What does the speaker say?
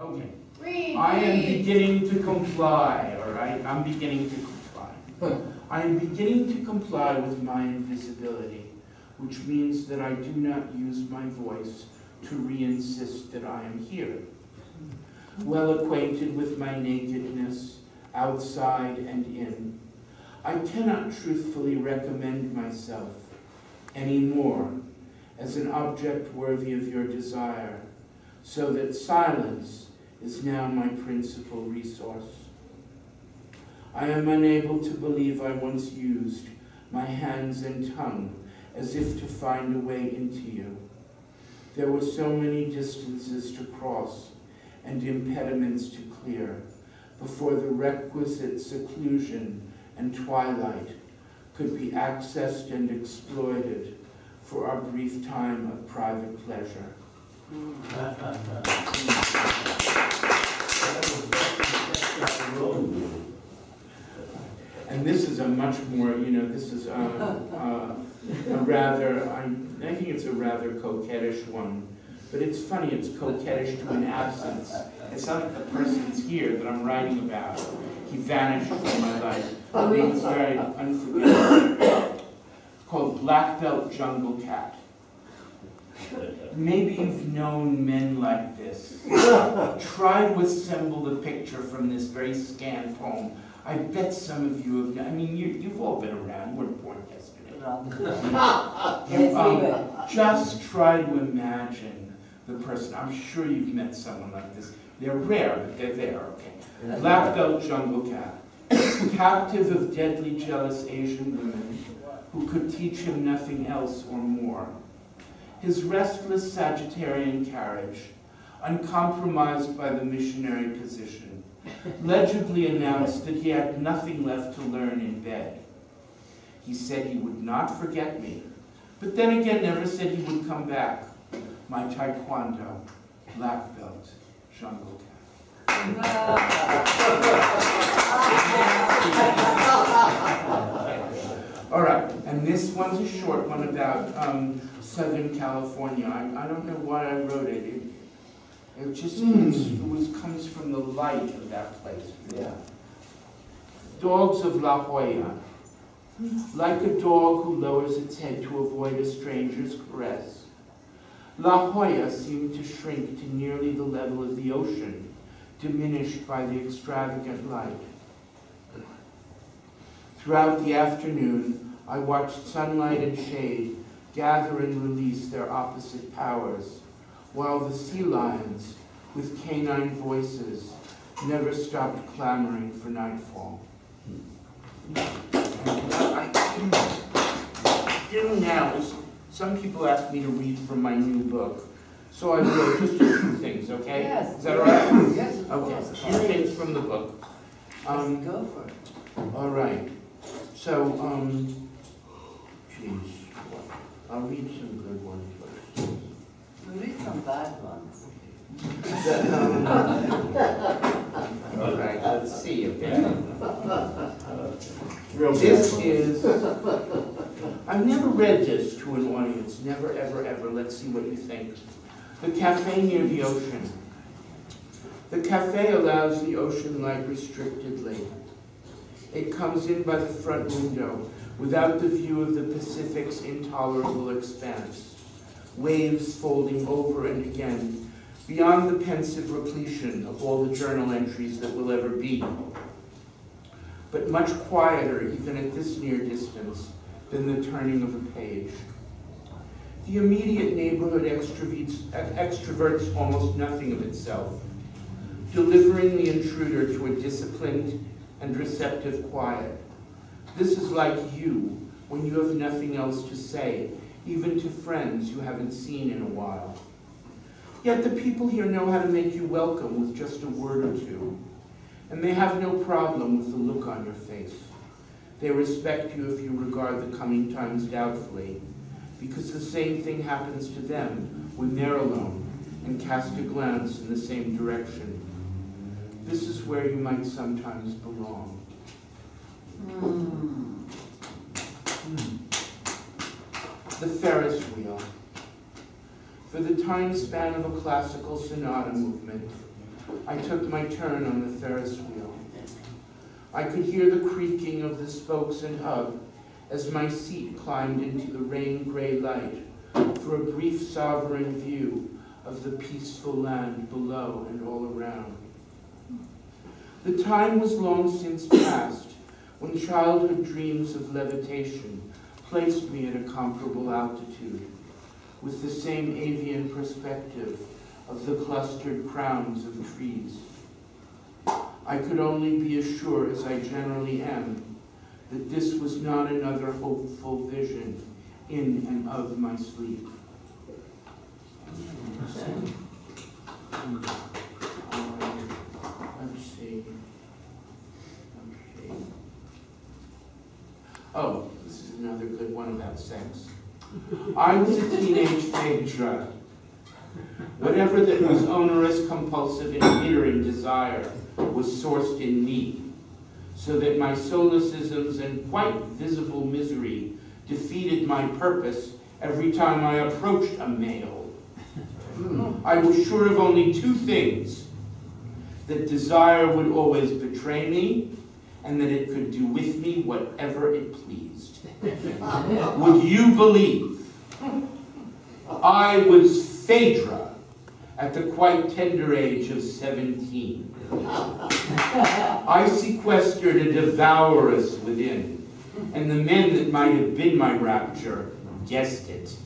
Okay. Read, I am beginning to comply, all right? I'm beginning to comply. I am beginning to comply with my invisibility, which means that I do not use my voice to re-insist that I am here. Well acquainted with my nakedness, outside and in, I cannot truthfully recommend myself anymore as an object worthy of your desire, so that silence is now my principal resource. I am unable to believe I once used my hands and tongue as if to find a way into you. There were so many distances to cross and impediments to clear before the requisite seclusion and twilight could be accessed and exploited for our brief time of private pleasure. And this is a much more, this is a rather, I think it's a rather coquettish one. But it's funny, it's coquettish to an absence. It's not like the person's here that I'm writing about. He vanished from my life. It's very unforgettable. It's called Black Belt Jungle Cat. Maybe you've known men like this. Try to assemble the picture from this very scant poem. I bet some of you have, you've all been around. You weren't born yesterday. Just try to imagine the person. I'm sure you've met someone like this. They're rare, but they're there, okay. Black Belt Jungle Cat. Captive of deadly jealous Asian women who could teach him nothing else or more. His restless Sagittarian carriage, uncompromised by the missionary position, legibly announced that he had nothing left to learn in bed. He said he would not forget me, but then again never said he would come back. My Taekwondo, Black Belt, Jungle Cat. All right, and this one's a short one about Southern California. I don't know why I wrote it. It just comes from the light of that place. Yeah. Dogs of La Jolla. Like a dog who lowers its head to avoid a stranger's caress, La Jolla seemed to shrink to nearly the level of the ocean, diminished by the extravagant light. Throughout the afternoon, I watched sunlight and shade gather and release their opposite powers, while the sea lions, with canine voices, never stopped clamoring for nightfall. I do now is, some people ask me to read from my new book, so I wrote just a few things, okay? Yes. Is that all right? Yes, of okay. course. A few things from the book. Go for it. All right. So, geez, I'll read some good ones first. We'll read some bad ones. All right, let's see, okay? This is, I've never read this to an audience, never, ever, ever. Let's see what you think. The cafe near the ocean. The cafe allows the ocean light restrictedly. It comes in by the front window without the view of the Pacific's intolerable expanse, waves folding over and again, beyond the pensive repletion of all the journal entries that will ever be, but much quieter even at this near distance than the turning of a page. The immediate neighborhood extroverts almost nothing of itself, delivering the intruder to a disciplined and receptive quiet. This is like you when you have nothing else to say, even to friends you haven't seen in a while. Yet the people here know how to make you welcome with just a word or two, and they have no problem with the look on your face. They respect you if you regard the coming times doubtfully, because the same thing happens to them when they're alone and cast a glance in the same direction. This is where you might sometimes belong. The Ferris wheel. For the time span of a classical sonata movement, I took my turn on the Ferris wheel. I could hear the creaking of the spokes and hub as my seat climbed into the rain-gray light for a brief sovereign view of the peaceful land below and all around. The time was long since past when childhood dreams of levitation placed me at a comparable altitude, with the same avian perspective of the clustered crowns of trees. I could only be as sure as I generally am that this was not another hopeful vision in and of my sleep. Let's see. Okay. Oh, this is another good one about sex. I was a teenage Phaedra. Whatever that was onerous, compulsive, and hindering desire was sourced in me, so that my solecisms and quite visible misery defeated my purpose every time I approached a male. I was sure of only two things: that desire would always betray me, and that it could do with me whatever it pleased. Would you believe I was Phaedra at the quite tender age of 17? I sequestered a devouress within, and the men that might have been my rapture guessed it.